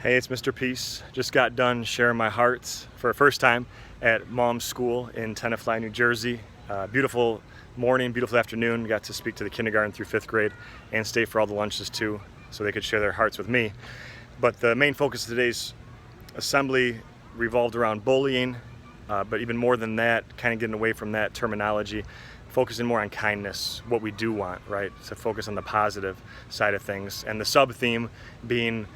Hey, it's Mr. Peace. Just got done sharing my heart for the first time at Maugham School in Tenafly, New Jersey. Beautiful morning, beautiful afternoon. Got to speak to the kindergarten through 5th grade and stay for all the lunches too, so they could share their hearts with me. But the main focus of today's assembly revolved around bullying, but even more than that, kind of getting away from that terminology, focusing more on kindness, what we do want, right? So focus on the positive side of things. And the sub-theme being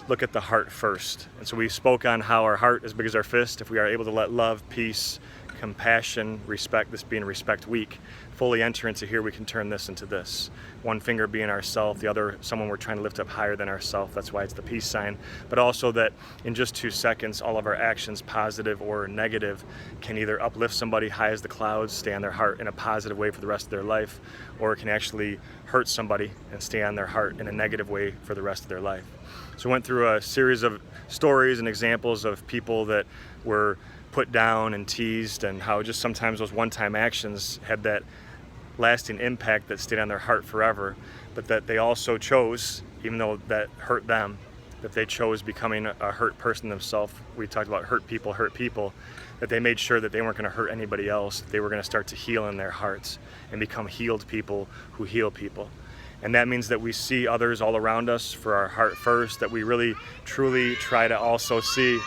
look at the heart first. And so we spoke on how our heart is big as our fist. If we are able to let love, peace, compassion, respect, this being Respect Week, fully enter into here, we can turn this into this. One finger being ourself, the other someone we're trying to lift up higher than ourself. That's why it's the peace sign. But also that in just 2 seconds, all of our actions, positive or negative, can either uplift somebody high as the clouds, stay on their heart in a positive way for the rest of their life, or it can actually hurt somebody and stay on their heart in a negative way for the rest of their life. So we went through a series of stories and examples of people that were put down and teased, and how just sometimes those one-time actions had that lasting impact that stayed on their heart forever, but that they also chose, even though that hurt them, that they chose becoming a hurt person themselves. We talked about hurt people, that they made sure that they weren't going to hurt anybody else. They were going to start to heal in their hearts and become healed people who heal people. And that means that we see others all around us for our heart first, that we really truly try to also see,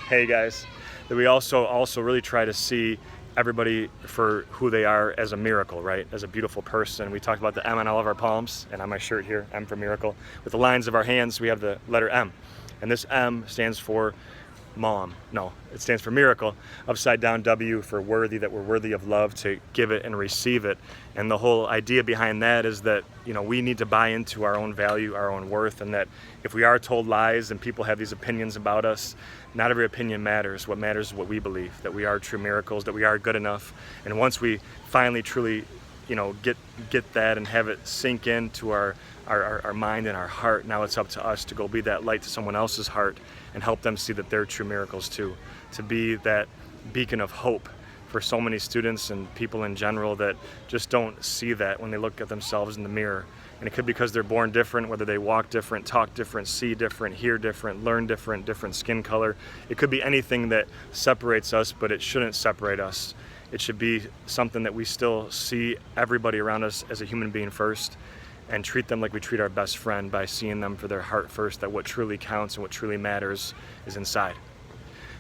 hey guys, that we also really try to see everybody for who they are as a miracle, right? As a beautiful person. We talked about the M on all of our palms, and on my shirt here, M for miracle. With the lines of our hands, we have the letter M. And this M stands for Maugham. No, it stands for miracle. Upside down W for worthy, that we're worthy of love, to give it and receive it. And the whole idea behind that is that, we need to buy into our own value, our own worth, and that if we are told lies and people have these opinions about us, not every opinion matters. What matters is what we believe, that we are true miracles, that we are good enough. And once we finally truly get that and have it sink into our mind and our heart, now it's up to us to go be that light to someone else's heart and help them see that they're true miracles too. To be that beacon of hope for so many students and people in general that just don't see that when they look at themselves in the mirror. And it could be because they're born different, whether they walk different, talk different, see different, hear different, learn different skin color. It could be anything that separates us, but it shouldn't separate us. It should be something that we still see everybody around us as a human being first, and treat them like we treat our best friend, by seeing them for their heart first, that what truly counts and what truly matters is inside.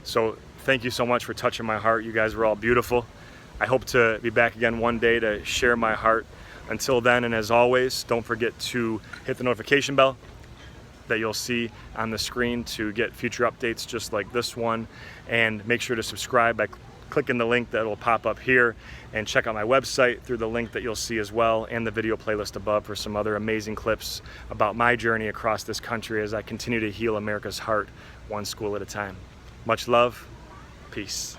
So thank you so much for touching my heart. You guys were all beautiful. I hope to be back again one day to share my heart. Until then, and as always, don't forget to hit the notification bell that you'll see on the screen to get future updates just like this one, and make sure to subscribe by clicking the link that will pop up here, and check out my website through the link that you'll see as well, and the video playlist above for some other amazing clips about my journey across this country as I continue to heal America's heart one school at a time. Much love, peace.